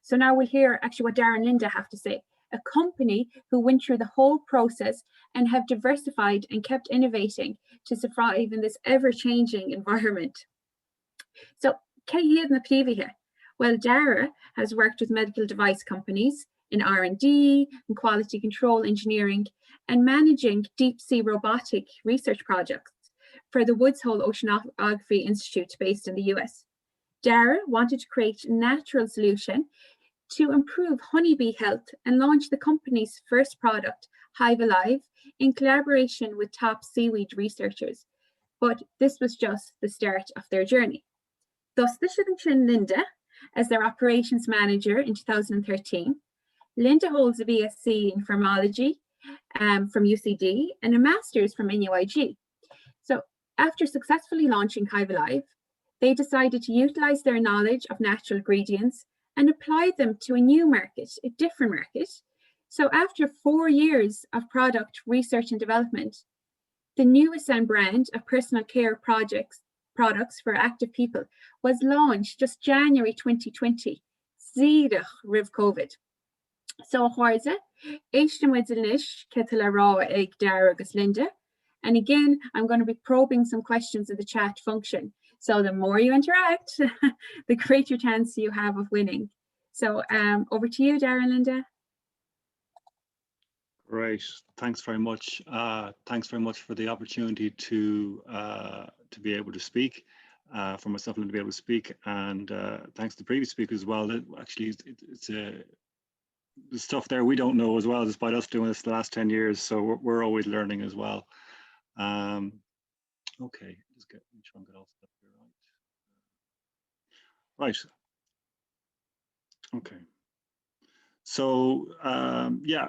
So now we'll hear actually what Dara and Linda have to say, a company who went through the whole process and have diversified and kept innovating to survive in this ever-changing environment. So, Céad na Príomhaithe? Well, Dara has worked with medical device companies in R&D and quality control engineering and managing deep sea robotic research projects for the Woods Hole Oceanography Institute based in the US. Dara wanted to create a natural solution to improve honeybee health and launch the company's first product, Hive Alive, in collaboration with top seaweed researchers. But this was just the start of their journey. Thus, this is Linda as their operations manager in 2013. Linda holds a BSc in Pharmacology from UCD and a master's from NUIG. So after successfully launching Hive Alive, they decided to utilize their knowledge of natural ingredients and apply them to a new market, a different market. So after 4 years of product research and development, the Nuasan brand of personal care products for active people was launched just January 2020, Zidach Riv COVID. So Chóirde, Eanáir Ketala Raw Egg Dara agus Linda. And again, I'm going to be probing some questions in the chat function. So the more you interact, the greater chance you have of winning. So over to you, Dara and Linda. Great, thanks very much. Thanks very much for the opportunity to be able to speak, for myself and to be able to speak, and thanks to the previous speakers as well. Actually, it's the stuff there we don't know as well, despite us doing this the last 10 years. So we're always learning as well. Okay, let's get off that here, right. Okay. So yeah,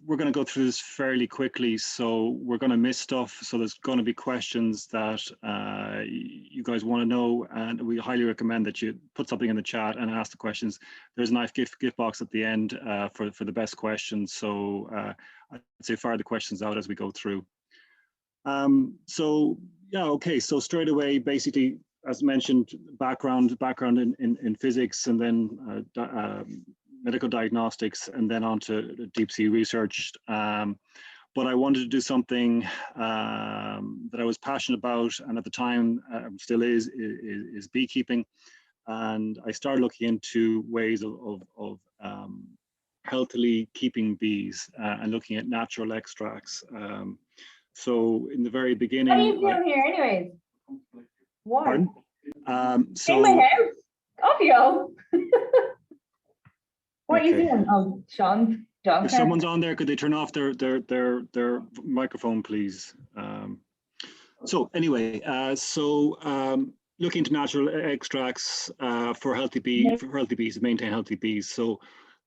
we're going to go through this fairly quickly. So we're going to miss stuff. So there's going to be questions that you guys want to know, and we highly recommend that you put something in the chat and ask the questions. There's a nice gift box at the end for the best questions. So I'd say fire the questions out as we go through. So yeah, okay. So straight away, basically, as mentioned, background in physics, and then medical diagnostics, and then on to deep sea research. But I wanted to do something that I was passionate about, and at the time still is beekeeping. And I started looking into ways of healthily keeping bees and looking at natural extracts. So in the very beginning, what are you doing here anyways? What? So in my house? Off you go. What are you doing? Oh, Sean. If someone's on there, could they turn off their microphone, please? So anyway, looking into natural extracts for healthy bees, to maintain healthy bees. So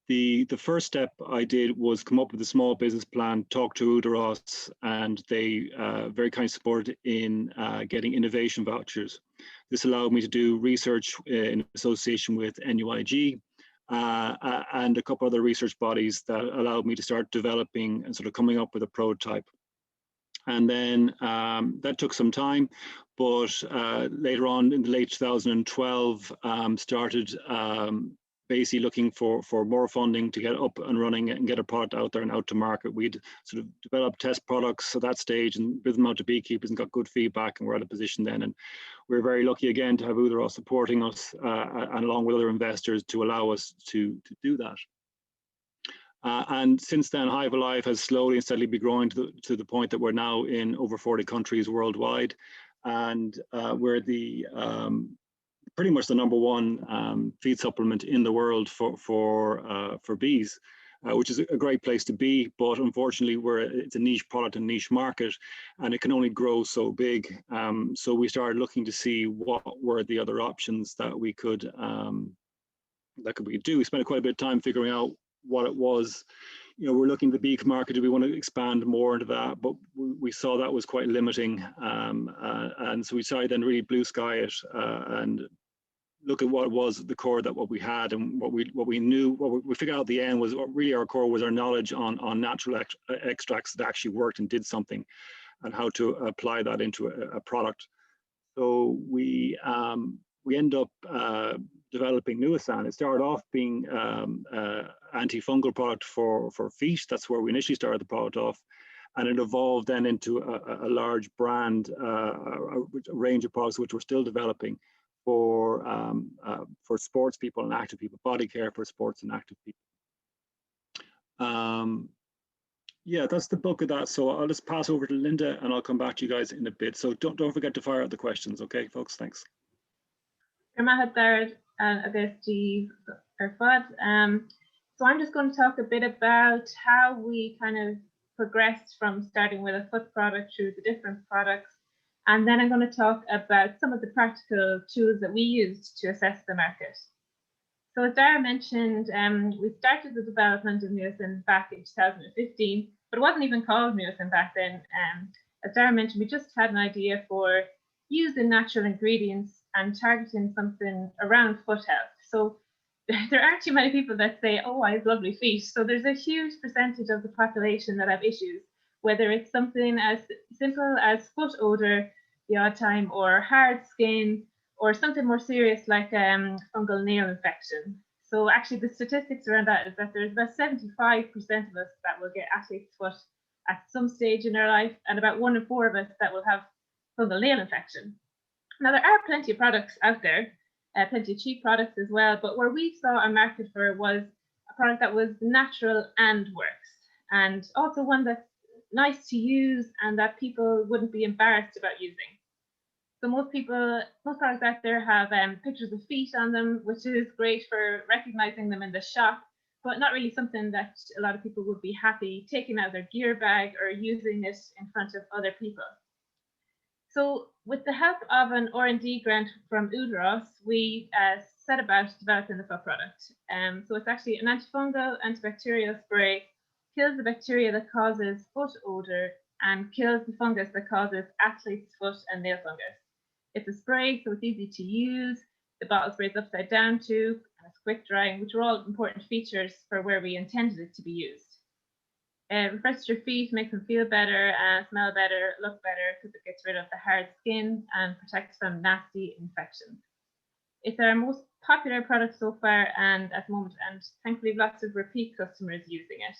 the first step I did was come up with a small business plan, talk to Udaros, and they very kindly supported in getting innovation vouchers. This allowed me to do research in association with NUIG, and a couple other research bodies that allowed me to start developing and sort of coming up with a prototype. And then that took some time, but later on in the late 2012, started basically looking for more funding to get up and running and get a product out there and out to market. We'd sort of developed test products at that stage and built them out to beekeepers and got good feedback, and we're at a position then. And we're very lucky again to have Udaros supporting us and along with other investors to allow us to do that. And since then, Hive Alive has slowly and steadily been growing to the point that we're now in over 40 countries worldwide, and we're the pretty much the #1 feed supplement in the world for bees, which is a great place to be. But unfortunately, it's a niche product and niche market, and it can only grow so big. So we started looking to see what were the other options that we could do. We spent quite a bit of time figuring out what it was. You know, we're looking at the beak market. Do we want to expand more into that? But we saw that was quite limiting, and so we decided then really blue sky it and look at what was the core that what we had and what we knew. What we figured out at the end was what really our core was our knowledge on natural extracts that actually worked and did something, and how to apply that into a product. So we we end up developing Nuasan. It started off being antifungal product for feet. That's where we initially started the product off. And it evolved then into a large brand, a range of products which we're still developing for sports people and active people, body care for sports and active people. Yeah, that's the bulk of that. So I'll just pass over to Linda and I'll come back to you guys in a bit. So don't forget to fire out the questions, okay, folks? Thanks. So I'm just going to talk a bit about how we kind of progressed from starting with a foot product through the different products. And then I'm going to talk about some of the practical tools that we used to assess the market. So as Dara mentioned, we started the development of Nuasan back in 2015, but it wasn't even called Nuasan back then. As Dara mentioned, we just had an idea for using natural ingredients and targeting something around foot health. So there aren't too many people that say, oh, I have lovely feet. So there's a huge percentage of the population that have issues, whether it's something as simple as foot odor the odd time, or hard skin, or something more serious like fungal nail infection. So actually the statistics around that is that there's about 75% of us that will get athlete's foot at some stage in our life, and about 1 in 4 of us that will have fungal nail infection. Now there are plenty of products out there, plenty of cheap products as well, but where we saw a market for was a product that was natural and works, and also one that's nice to use and that people wouldn't be embarrassed about using. So most products out there have pictures of feet on them, which is great for recognizing them in the shop, but not really something that a lot of people would be happy taking out of their gear bag or using it in front of other people. So with the help of an R&D grant from Uaidh, we set about developing the foot product. So it's actually an antifungal, antibacterial spray, kills the bacteria that causes foot odor and kills the fungus that causes athlete's foot and nail fungus. It's a spray, so it's easy to use. The bottle sprays upside down too, and it's quick drying, which are all important features for where we intended it to be used. Refreshes your feet, makes them feel better, smell better, look better, because it gets rid of the hard skin and protects from nasty infections. It's our most popular product so far, and at the moment, and thankfully lots of repeat customers using it.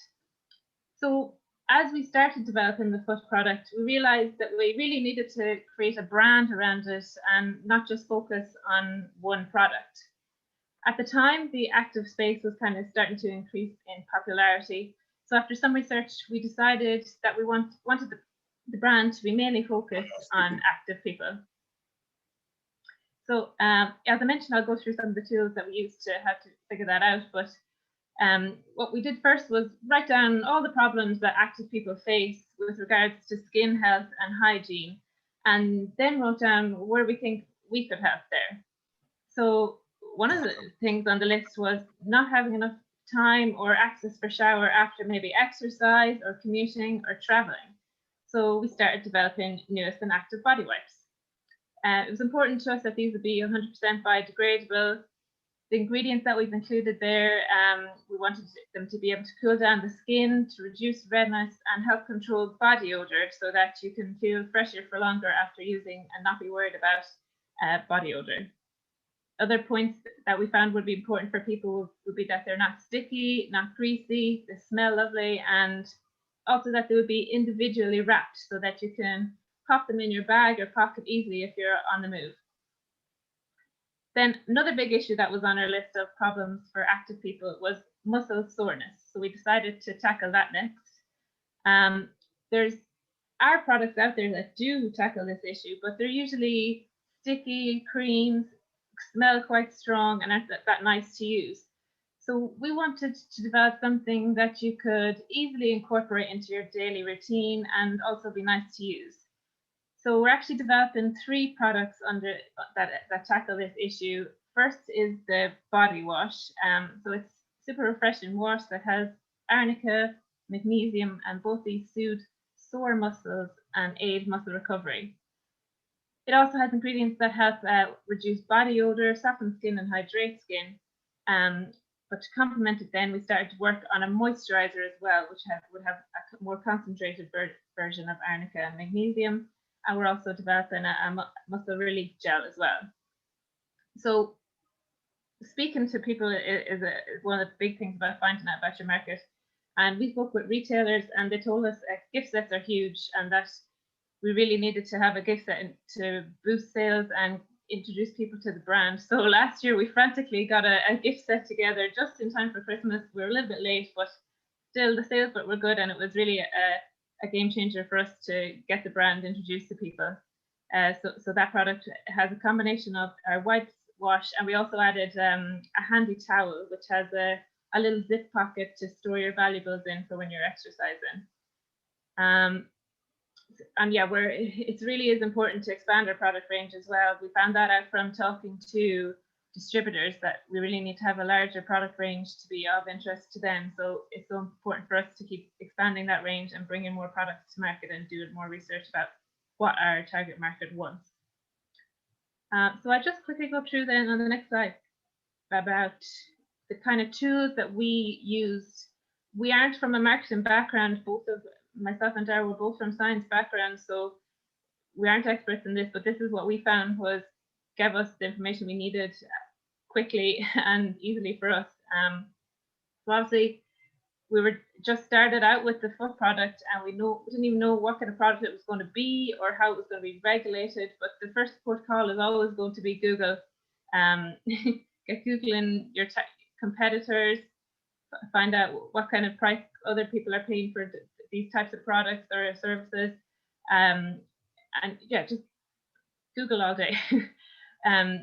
So as we started developing the foot product, we realized that we really needed to create a brand around it and not just focus on one product. At the time, the active space was kind of starting to increase in popularity. So after some research, we decided that we wanted the brand to be mainly focused on active people. So as I mentioned, I'll go through some of the tools that we used to have to figure that out. But what we did first was write down all the problems that active people face with regards to skin health and hygiene, and then wrote down where we think we could help there. So one of the things on the list was not having enough time or access for shower after maybe exercise or commuting or traveling. So we started developing Nuasan active body wipes. It was important to us that these would be 100% biodegradable. The ingredients that we've included there, we wanted them to be able to cool down the skin, to reduce redness and help control body odor so that you can feel fresher for longer after using and not be worried about body odor. Other points that we found would be important for people would be that they're not sticky, not greasy, they smell lovely, and also that they would be individually wrapped so that you can pop them in your bag or pocket easily if you're on the move. Then another big issue that was on our list of problems for active people was muscle soreness. So we decided to tackle that next. There's our products out there that do tackle this issue, but they're usually sticky, creams, smell quite strong, and aren't that nice to use. So we wanted to develop something that you could easily incorporate into your daily routine and also be nice to use. So we're actually developing 3 products under that tackle this issue. First is the body wash. So it's super refreshing wash that has arnica, magnesium, and both these soothe sore muscles and aid muscle recovery. It also has ingredients that help reduce body odor, soften skin, and hydrate skin. But to complement it, then we started to work on a moisturizer as well, which would have a more concentrated version of arnica and magnesium. And we're also developing a muscle relief gel as well. So speaking to people is one of the big things about finding out about your market. And we spoke with retailers and they told us gift sets are huge and that we really needed to have a gift set to boost sales and introduce people to the brand. So last year we frantically got a gift set together just in time for Christmas. We were a little bit late, but still the sales were good, and it was really a game changer for us to get the brand introduced to people. So that product has a combination of our wipes, wash, and we also added a handy towel, which has a little zip pocket to store your valuables in for when you're exercising. And yeah, it really is important to expand our product range as well. We found that out from talking to distributors that we really need to have a larger product range to be of interest to them. So it's so important for us to keep expanding that range and bringing more products to market and do more research about what our target market wants. So I just quickly go through then on the next slide about the kind of tools that we use. We aren't from a marketing background. Both of myself and Dara were both from science backgrounds, so we aren't experts in this, but this is what we found gave us the information we needed quickly and easily for us. So obviously we were just started out with the foot product, and we didn't even know what kind of product it was going to be or how it was going to be regulated. But the first port call is always going to be Google. Get Googling your competitors, find out what kind of price other people are paying for these types of products or services, and yeah, just Google all day.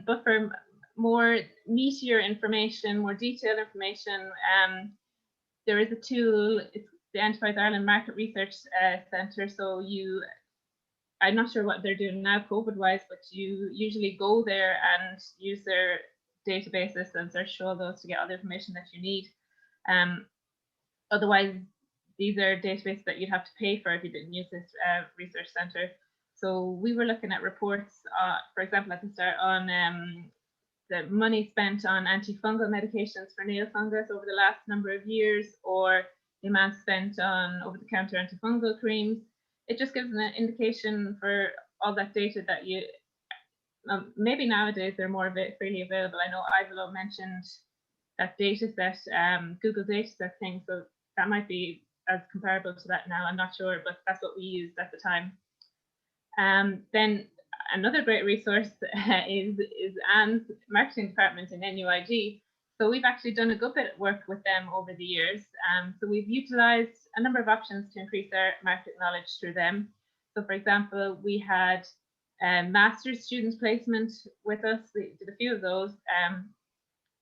But for more meatier information, more detailed information, there is a tool. It's the Enterprise Ireland Market Research Centre. So I'm not sure what they're doing now COVID-wise, but you usually go there and use their databases and search all those to get all the information that you need. Otherwise, these are databases that you'd have to pay for if you didn't use this research centre. So we were looking at reports, for example, at the start on the money spent on antifungal medications for nail fungus over the last number of years, or the amount spent on over-the-counter antifungal creams. It just gives an indication for all that data that maybe nowadays they're more freely available. I know Ivalo mentioned that data set, Google data set thing, so that might be as comparable to that now. I'm not sure, but that's what we used at the time. Then another great resource is Anne's marketing department in NUIG. So we've actually done a good bit of work with them over the years. So we've utilized a number of options to increase our market knowledge through them. So for example, we had master's students placement with us. We did a few of those.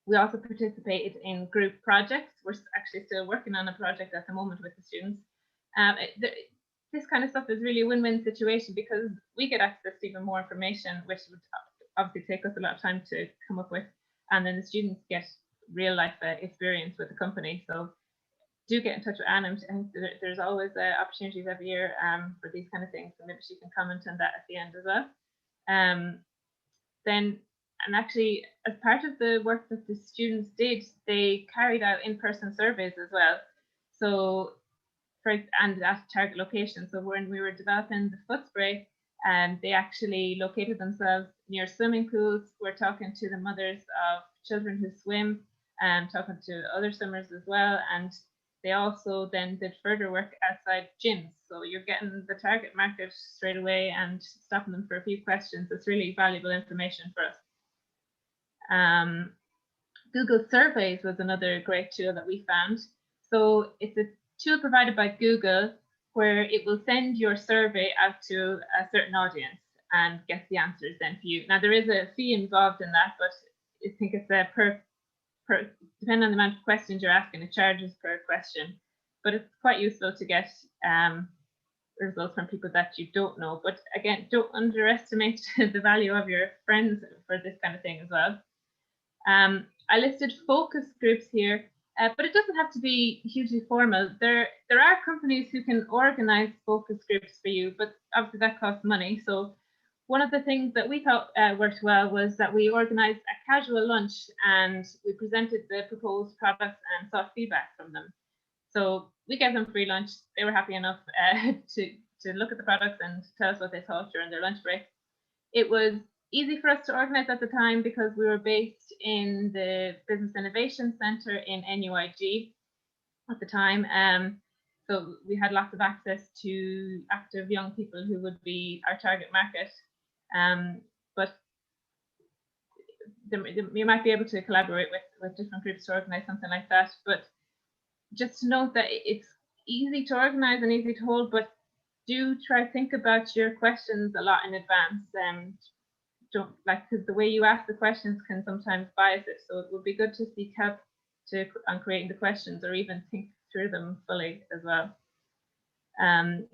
We also participated in group projects. We're actually still working on a project at the moment with the students. This kind of stuff is really a win-win situation because we get access to even more information, which would obviously take us a lot of time to come up with, and then the students get real life experience with the company. So do get in touch with Anne, and there's always opportunities every year for these kind of things, and maybe she can comment on that at the end as well. And actually, as part of the work that the students did, they carried out in-person surveys as well. So and at target location. So when we were developing the foot spray, they actually located themselves near swimming pools. We're talking to the mothers of children who swim and talking to other swimmers as well. And they also then did further work outside gyms. So you're getting the target market straight away and stopping them for a few questions. It's really valuable information for us. Google Surveys was another great tool that we found. So it's a tool provided by Google where it will send your survey out to a certain audience and get the answers then for you. Now there is a fee involved in that, but I think it's per depending on the amount of questions you're asking, it charges per question. But it's quite useful to get results from people that you don't know. But again, don't underestimate the value of your friends for this kind of thing as well. I listed focus groups here. But it doesn't have to be hugely formal. There are companies who can organize focus groups for you, but obviously that costs money. So one of the things that we thought worked well was that we organized a casual lunch and we presented the proposed products and sought feedback from them. So we gave them free lunch. They were happy enough to look at the products and tell us what they thought during their lunch break. It was easy for us to organize at the time because we were based in the Business Innovation Centre in NUIG at the time. So we had lots of access to active young people who would be our target market. But you might be able to collaborate with different groups to organize something like that. But just to note that it's easy to organize and easy to hold, but do try to think about your questions a lot in advance. Don't because the way you ask the questions can sometimes bias it. So it would be good to seek help on creating the questions, or even think through them fully as well.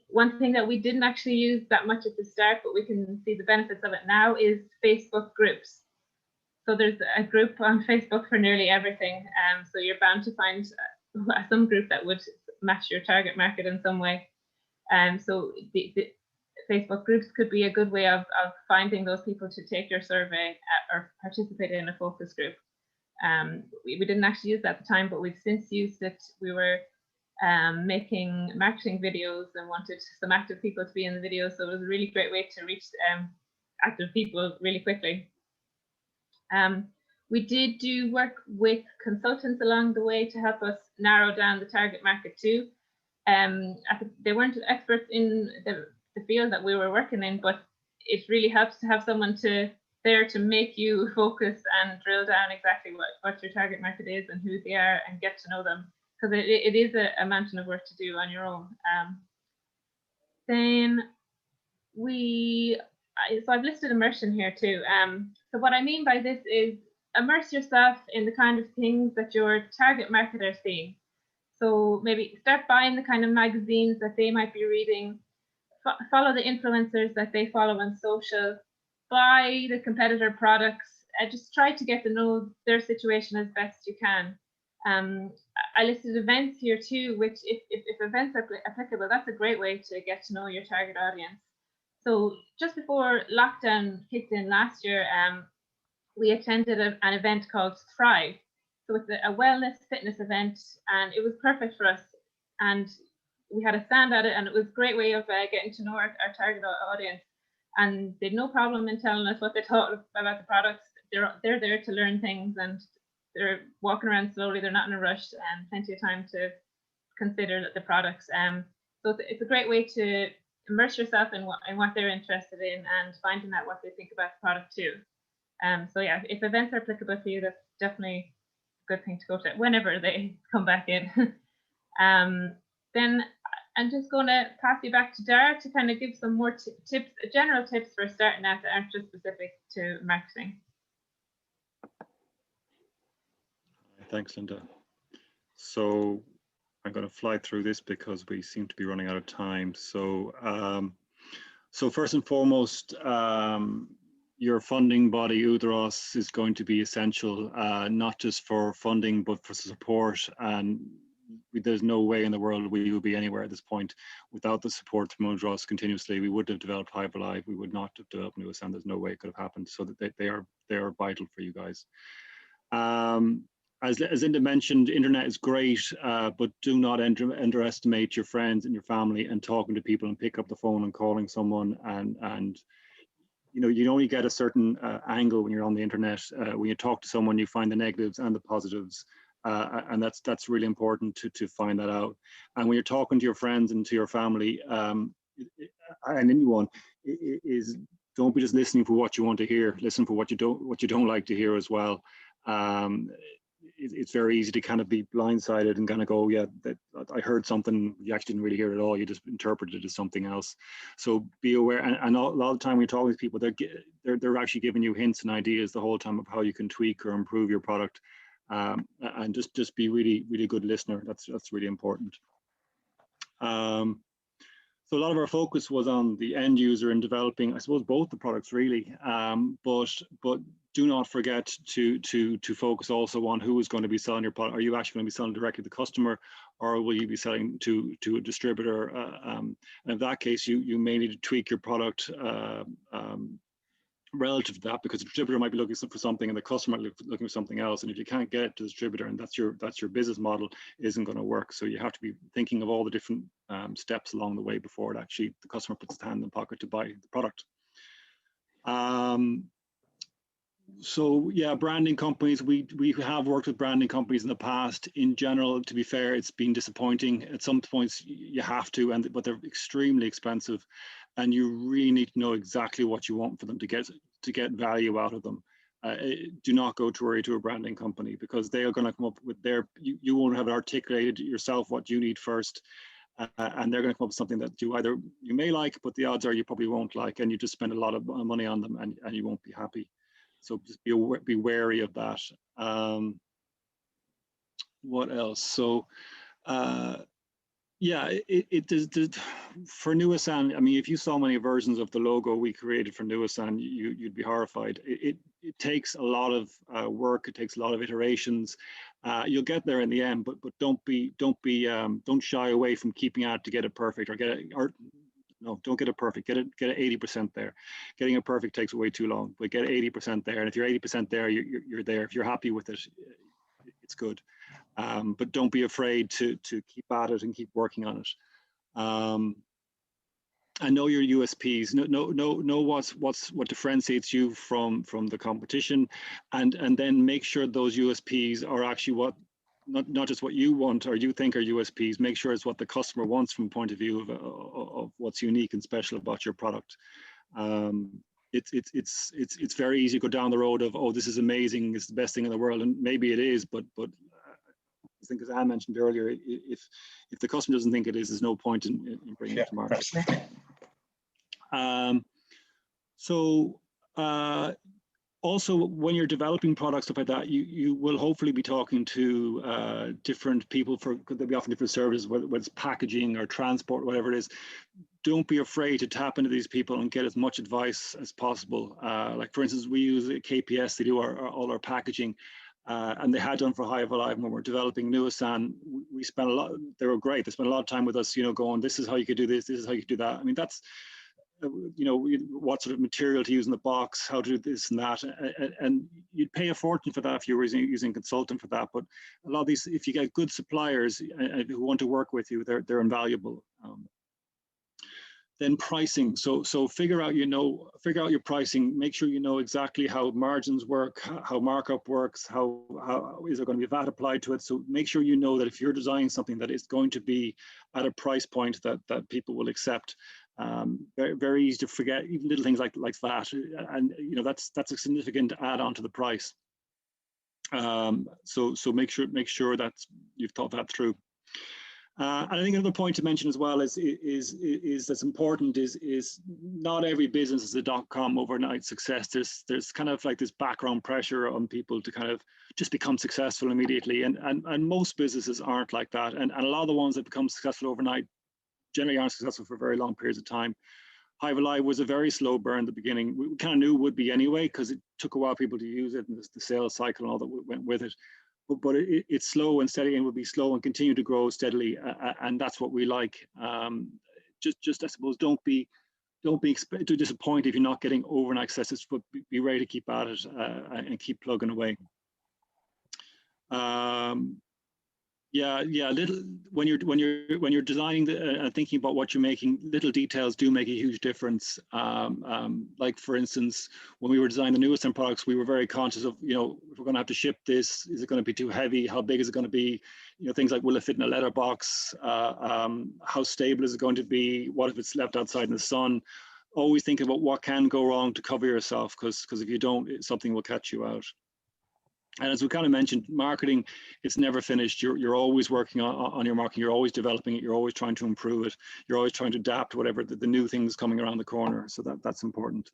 One thing that we didn't actually use that much at the start, but we can see the benefits of it now, is Facebook groups. So there's a group on Facebook for nearly everything. So you're bound to find some group that would match your target market in some way. So the Facebook groups could be a good way of finding those people to take your survey or participate in a focus group. We didn't actually use that at the time, but we've since used it. We were making marketing videos and wanted some active people to be in the videos, so it was a really great way to reach active people really quickly. We did do work with consultants along the way to help us narrow down the target market too. They weren't experts in the field that we were working in, but it really helps to have someone there to make you focus and drill down exactly what your target market is and who they are, and get to know them, because it is a mountain of work to do on your own. Then so I've listed immersion here too. So what I mean by this is immerse yourself in the kind of things that your target market are seeing. So maybe start buying the kind of magazines that they might be reading, follow the influencers that they follow on social, buy the competitor products, and just try to get to know their situation as best you can. I listed events here too, which if events are applicable, that's a great way to get to know your target audience. So just before lockdown kicked in last year, we attended an event called Thrive. So it's a wellness fitness event, and it was perfect for us. And we had a stand at it, and it was a great way of getting to know our target audience. And they had no problem in telling us what they thought about the products. They're there to learn things, and they're walking around slowly. They're not in a rush, and plenty of time to consider the products. So it's a great way to immerse yourself in what they're interested in, and finding out what they think about the product too. So yeah, if events are applicable for you, that's definitely a good thing to go to whenever they come back in. Then I'm just going to pass you back to Dara to kind of give some more tips, general tips for starting out that aren't just specific to marketing. Thanks, Linda. So I'm going to fly through this because we seem to be running out of time. So, so first and foremost, your funding body, Údarás, is going to be essential, not just for funding, but for support. And there's no way in the world we would be anywhere at this point without the support from Údarás continuously. We wouldn't have developed Hive Alive. We would not have developed Nuasan. There's no way it could have happened. So that they are vital for you guys. As Linda mentioned, internet is great, but do not underestimate your friends and your family, and talking to people, and pick up the phone and calling someone. And you know, you only get a certain angle when you're on the internet. When you talk to someone, you find the negatives and the positives, and that's really important to find that out. And when you're talking to your friends and to your family, and anyone, is don't be just listening for what you want to hear. Listen for what you don't like to hear as well. It's very easy to kind of be blindsided and kind of go, yeah, I heard something, you actually didn't really hear it at all, you just interpreted it as something else. So be aware, and a lot of the time when you talk with people, they're actually giving you hints and ideas the whole time of how you can tweak or improve your product, and just be really good listener. That's really important. So a lot of our focus was on the end user and developing, I suppose, both the products really, but do not forget to focus also on who is going to be selling your product. Are you actually going to be selling directly to the customer, or will you be selling to a distributor? And in that case, you may need to tweak your product relative to that, because the distributor might be looking for something and the customer might be looking for something else. And if you can't get it to the distributor, and that's your business model, isn't going to work. So you have to be thinking of all the different steps along the way before the customer puts his hand in the pocket to buy the product. So yeah, branding companies, we have worked with branding companies in the past. In general, to be fair, it's been disappointing. At some points you have to, but they're extremely expensive, and you really need to know exactly what you want for them to get value out of them. Do not go to a branding company, because they are going to come up with you won't have articulated yourself what you need first, and they're going to come up with something that you may like, but the odds are you probably won't like, and you just spend a lot of money on them, and you won't be happy. So just be wary of that. What else? So yeah, it does for Nuasan. I mean, if you saw many versions of the logo we created for Nuasan, you'd be horrified. It takes a lot of work. It takes a lot of iterations. You'll get there in the end, but don't shy away from keeping at it to get it perfect, no, don't get it perfect. Get it 80% there. Getting it perfect takes way too long. But get 80% there, and if you're 80% there, you're there. If you're happy with it, it's good. But don't be afraid to keep at it and keep working on it. And know your USPs. Know what differentiates you from the competition, and then make sure those USPs are actually what. Not just what you want or you think are USPs. Make sure it's what the customer wants from a point of view of what's unique and special about your product. It's very easy to go down the road of, oh, this is amazing, it's the best thing in the world, and maybe it is, but I think, as Anne mentioned earlier, if the customer doesn't think it is, there's no point in bringing it to market. Also, when you're developing products, stuff like that, you will hopefully be talking to different people they'll be offering different services, whether it's packaging or transport, whatever it is. Don't be afraid to tap into these people and get as much advice as possible. Like, for instance, we use KPS, they do all our packaging, and they had done for Hive Alive. When we're developing Nuasan, we spent a lot, they were great. They spent a lot of time with us, going, this is how you could do this is how you could do that. I mean, that's, what sort of material to use in the box, how to do this and that, and you'd pay a fortune for that if you were using a consultant for that. But a lot of these, if you get good suppliers who want to work with you, they're invaluable. Then pricing. So figure out your pricing. Make sure you know exactly how margins work, how markup works, how is there going to be VAT applied to it. So make sure you know that if you're designing something that is going to be at a price point that people will accept. Very, very easy to forget even little things like that, and that's a significant add-on to the price. So make sure that you've thought that through. And I think another point to mention as well is that's important is not every business is a .com overnight success. There's kind of like this background pressure on people to kind of just become successful immediately, and most businesses aren't like that, and a lot of the ones that become successful overnight generally aren't successful for very long periods of time. Hive Alive was a very slow burn at the beginning. We kind of knew it would be anyway, because it took a while for people to use it, and the sales cycle and all that went with it. But it's slow and steady, and will be slow and continue to grow steadily, and that's what we like. Just I suppose don't be too disappointed if you're not getting overnight successes, but be ready to keep at it and keep plugging away. Little when you're designing thinking about what you're making, little details do make a huge difference. Like, for instance, when we were designing the Nuasan products, we were very conscious of, if we're going to have to ship this, is it going to be too heavy? How big is it going to be? Things like, will it fit in a letterbox? How stable is it going to be? What if it's left outside in the sun? Always think about what can go wrong to cover yourself, because if you don't, something will catch you out. And as we kind of mentioned, marketing, it's never finished. You're always working on your marketing. You're always developing it. You're always trying to improve it. You're always trying to adapt to whatever the new things coming around the corner. So that's important.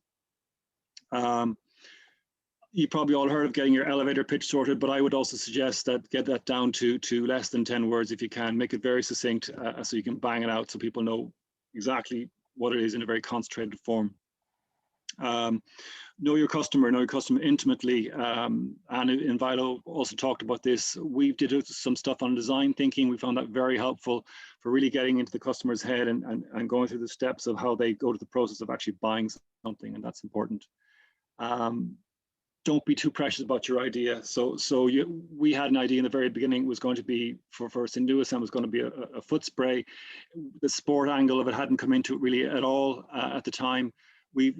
You probably all heard of getting your elevator pitch sorted, but I would also suggest that get that down to less than 10 words if you can. Make it very succinct so you can bang it out so people know exactly what it is in a very concentrated form. Know your customer intimately. And Vilo also talked about this. We did some stuff on design thinking. We found that very helpful for really getting into the customer's head and going through the steps of how they go to the process of actually buying something, and that's important. Don't be too precious about your idea. We had an idea in the very beginning. It was going to be for Nuasan was going to be a foot spray. The sport angle of it hadn't come into it really at all at the time. We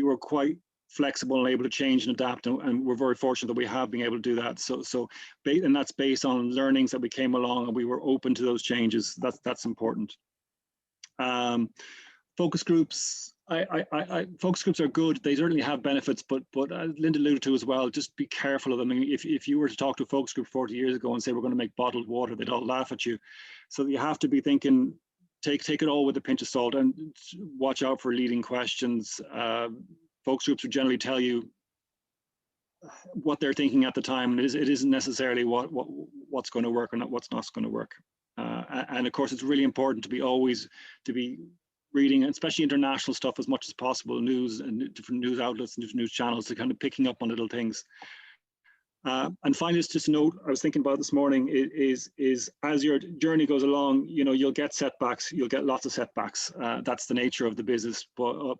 were quite flexible and able to change and adapt, and we're very fortunate that we have been able to do that. And that's based on learnings that we came along and we were open to those changes. That's important. Focus groups. Focus groups are good. They certainly have benefits, but Linda alluded to as well, just be careful of them. I mean, if you were to talk to a focus group 40 years ago and say we're going to make bottled water, they'd all laugh at you. So you have to be thinking, take it all with a pinch of salt and watch out for leading questions. Focus groups would generally tell you what they're thinking at the time. It isn't necessarily what's going to work or what's not going to work. And of course, it's really important to be reading, especially international stuff, as much as possible, news and different news outlets and different news channels, to kind of picking up on little things. And finally, just a note I was thinking about this morning is as your journey goes along, you'll get setbacks, you'll get lots of setbacks. That's the nature of the business, but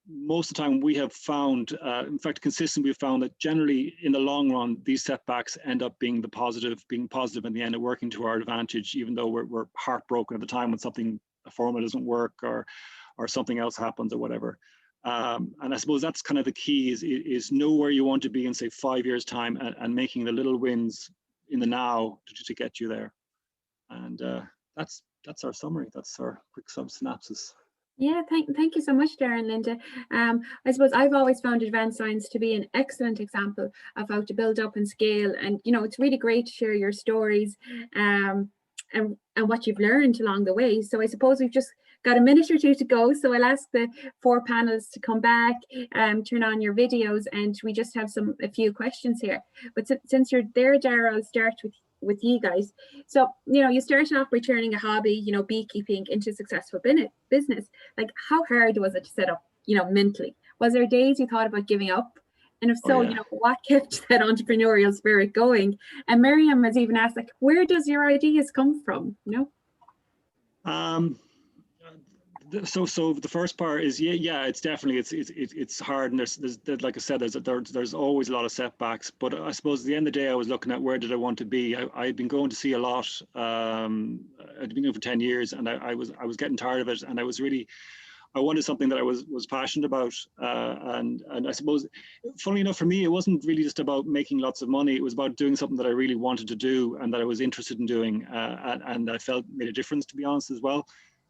most of the time we have found, in fact, consistently we've found that generally in the long run, these setbacks end up being positive in the end and working to our advantage, even though we're heartbroken at the time when a formula doesn't work or something else happens or whatever. And I suppose that's kind of the key is know where you want to be in, say, 5 years time, and making the little wins in the now to get you there. And that's our summary. That's our quick synopsis. Yeah, thank you so much, Dara and Linda. I suppose I've always found advanced science to be an excellent example of how to build up and scale. And, it's really great to share your stories and what you've learned along the way. So I suppose we've just got a minute or two to go. So I'll ask the 4 panelists to come back, turn on your videos, and we just have a few questions here. But since you're there, Dara, I'll start with you guys. So, you started off by turning a hobby, beekeeping, into a successful business. Like, how hard was it to set up, mentally? Was there days you thought about giving up? And if so, what kept that entrepreneurial spirit going? And Miriam has even asked, like, where does your ideas come from? So the first part is it's definitely it's hard, and there's like I said, there's always a lot of setbacks. But I suppose at the end of the day, I was looking at where did I want to be. I'd been going to sea a lot. I'd been doing for 10 years, and I was getting tired of it, and I wanted something that I was passionate about. And I suppose, funnily enough, for me, it wasn't really just about making lots of money. It was about doing something that I really wanted to do and that I was interested in doing, and I felt made a difference, to be honest, as well.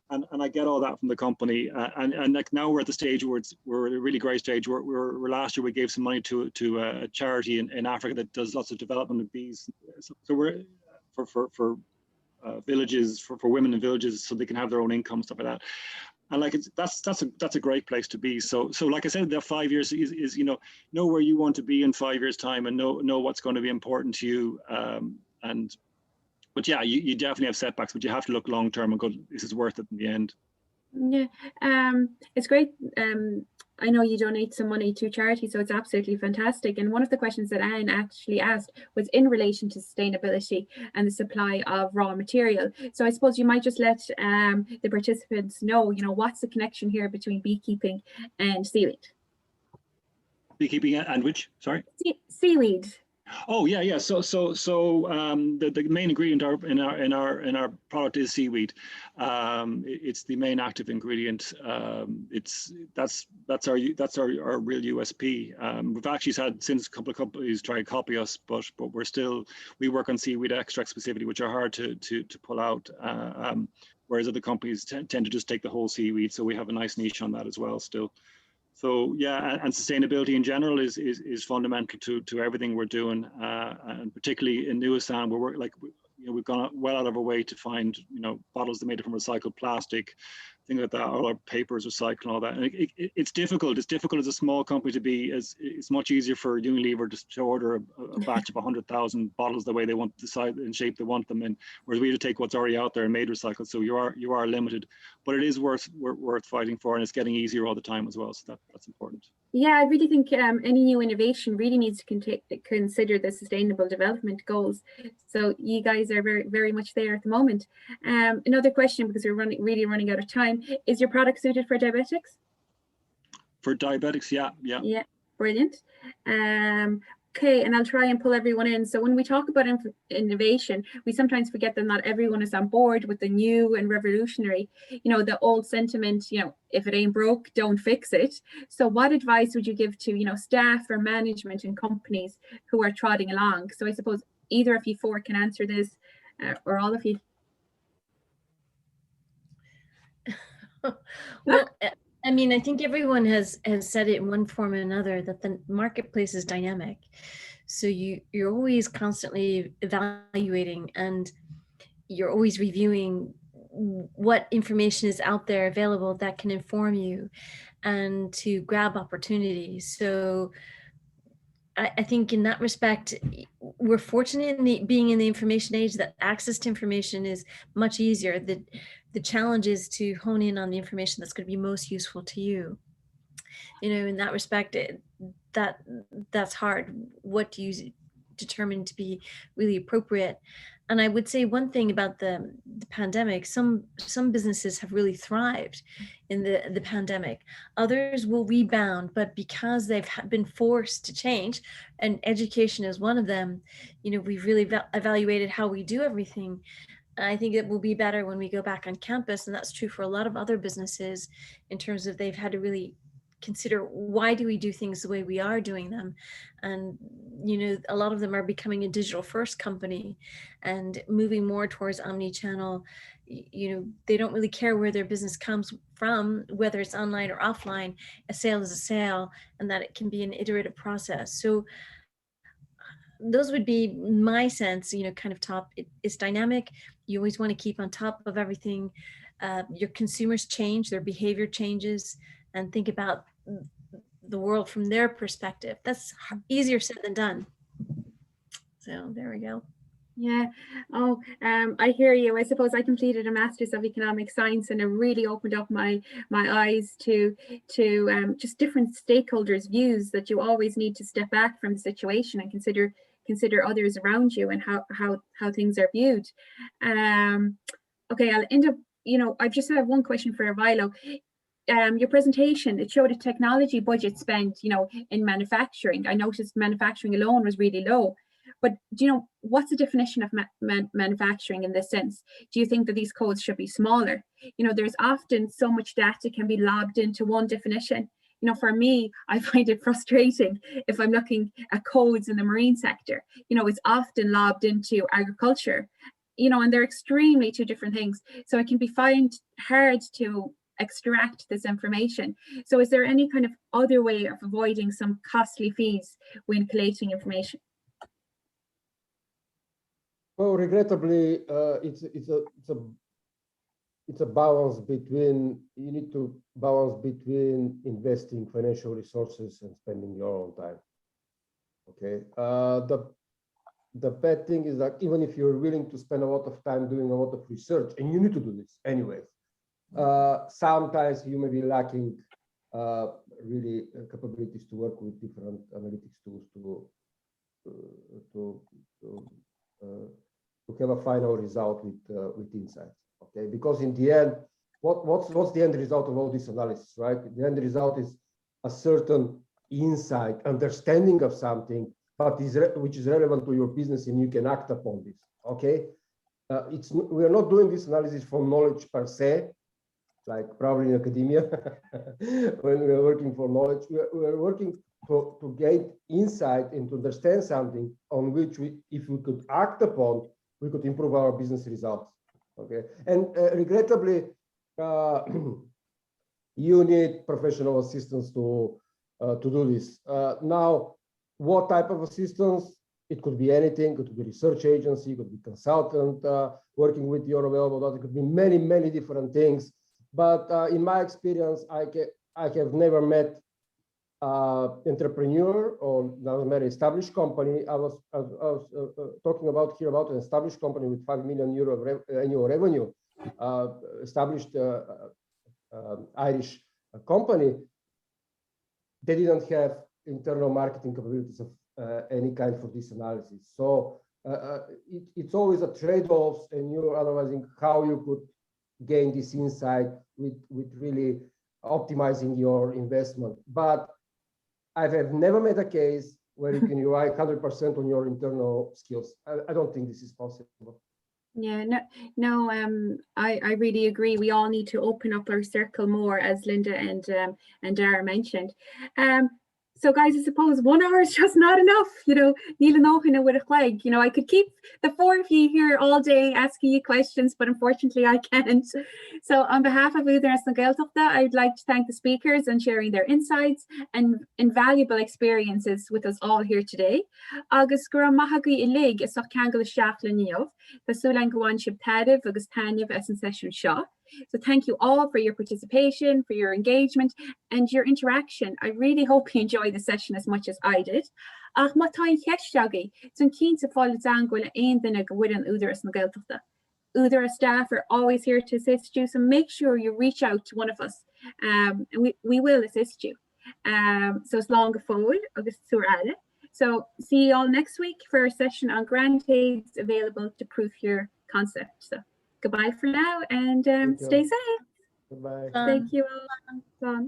And I get all that from the company, and like now we're at the stage where we're at a really great stage. We're last year we gave some money to a charity in Africa that does lots of development of bees. So we're for villages, for women in villages, so they can have their own income, stuff like that. And like that's a great place to be. So like I said, the 5 years is know where you want to be in 5 years time, and know what's going to be important to you. But yeah, you definitely have setbacks, but you have to look long term and go, this is worth it in the end. Yeah, it's great. I know you donate some money to charity, so it's absolutely fantastic. And one of the questions that Anne actually asked was in relation to sustainability and the supply of raw material. So I suppose you might just let the participants know, what's the connection here between beekeeping and seaweed? Beekeeping and which? Sorry? Seaweed. Oh yeah. So the main ingredient in our product is seaweed. It's the main active ingredient. That's our real USP. We've actually had since a couple of companies try to copy us, but we work on seaweed extracts specifically, which are hard to pull out. Whereas other companies tend to just take the whole seaweed. So we have a nice niche on that as well still. So yeah, and sustainability in general is fundamental to everything we're doing, and particularly in Nuasan, where we've gone well out of our way to find bottles that are made from recycled plastic, things like that. All our papers recycled and all that. And it's difficult. It's difficult as a small company to be. It's much easier for Unilever just to order a batch of 100,000 bottles the way they want, decide in shape they want them in. Whereas we have to take what's already out there and made recycled. So you are limited, but it is worth fighting for, and it's getting easier all the time as well. So that's important. Yeah, I really think any new innovation really needs to consider the sustainable development goals. So you guys are very, very much there at the moment. Another question, because we're really running out of time, is your product suited for diabetics? For diabetics, yeah. Yeah, brilliant. Okay, and I'll try and pull everyone in. So when we talk about innovation, we sometimes forget that not everyone is on board with the new and revolutionary. You know, the old sentiment, you know, if it ain't broke, don't fix it. So what advice would you give to, you know, staff or management in companies who are trotting along? So I suppose either of you four can answer this, or all of you. Well, I mean, I think everyone has said it in one form or another, that the marketplace is dynamic. So you're always constantly evaluating, and you're always reviewing what information is out there available that can inform you and to grab opportunities. So I think in that respect, we're fortunate in being in the information age that access to information is much easier. The challenge is to hone in on the information that's going to be most useful to you. You know, in that respect, that's hard. What do you determine to be really appropriate? And I would say one thing about the pandemic, some businesses have really thrived in the pandemic. Others will rebound, but because they've been forced to change, and education is one of them, you know, we've really evaluated how we do everything. I think it will be better when we go back on campus, and that's true for a lot of other businesses in terms of they've had to really consider, why do we do things the way we are doing them? And, you know, a lot of them are becoming a digital first company and moving more towards omni-channel. You know, they don't really care where their business comes from, whether it's online or offline. A sale is a sale, and that it can be an iterative process. So those would be my sense, you know, kind of top. It's dynamic. You always want to keep on top of everything. Your consumers change, their behavior changes, and think about the world from their perspective. That's easier said than done. So there we go. Yeah. Oh, I hear you. I suppose I completed a Master's of Economic Science, and it really opened up my eyes to just different stakeholders' views, that you always need to step back from the situation and consider others around you and how things are viewed. Okay, I'll end up, you know, I just have one question for Vilo. Your presentation, it showed a technology budget spent, you know, in manufacturing. I noticed manufacturing alone was really low. But do you know, what's the definition of manufacturing in this sense? Do you think that these codes should be smaller? You know, there's often so much data can be logged into one definition. You know, for me, I find it frustrating if I'm looking at codes in the marine sector. You know, it's often logged into agriculture, you know, and they're extremely two different things. So it can be hard to extract this information. So is there any kind of other way of avoiding some costly fees when collating information? Well, regrettably, it's a balance between, you need to balance between investing financial resources and spending your own time. Okay. The bad thing is that even if you're willing to spend a lot of time doing a lot of research, and you need to do this anyways, sometimes you may be lacking really capabilities to work with different analytics tools to have a final result with insights. Okay, because in the end, what's the end result of all this analysis, right? The end result is a certain insight, understanding of something, but which is relevant to your business, and you can act upon this. Okay, we are not doing this analysis for knowledge per se, like probably in academia when we are working for knowledge. We are working to gain insight and to understand something on which if we could act upon, we could improve our business results. Okay, and regrettably, you need professional assistance to do this. Now, what type of assistance? It could be anything. It could be research agency, it could be consultant working with your available data. It could be many different things. But in my experience, I have never met entrepreneur or never met an established company. I was talking about an established company with €5 million annual revenue, established Irish company. They didn't have internal marketing capabilities of any kind for this analysis. So it's always a trade-offs, and you're analyzing how you could gain this insight with really optimizing your investment. But I have never met a case where you can rely 100% on your internal skills. I don't think this is possible. Yeah, no, I really agree. We all need to open up our circle more, as Linda and Dara mentioned. So guys, I suppose 1 hour is just not enough, you know, with a flag. You know, I could keep the four of you here all day asking you questions, but unfortunately I can't. So on behalf of Eanáir na Gaeltachta, I'd like to thank the speakers and sharing their insights and invaluable experiences with us all here today. Agus cúram maithagí I lig is soch ceangal isteach le níomh, Tásúlainn Coincheap taibh agus tainneamh as an session seo. So thank you all for your participation, for your engagement and your interaction. I really hope you enjoyed the session as much as I did. Ach má tá cheistagaí, son keen to follow down go le aon duine go bhfuil an Uaidh na Gaeltachta. Uaidh staff are always here to assist you, so make sure you reach out to one of us, and we will assist you. So it's long forward, agus suair eile. So see you all next week for a session on granted available to prove your concept. So goodbye for now and stay safe. Goodbye. Thank you all.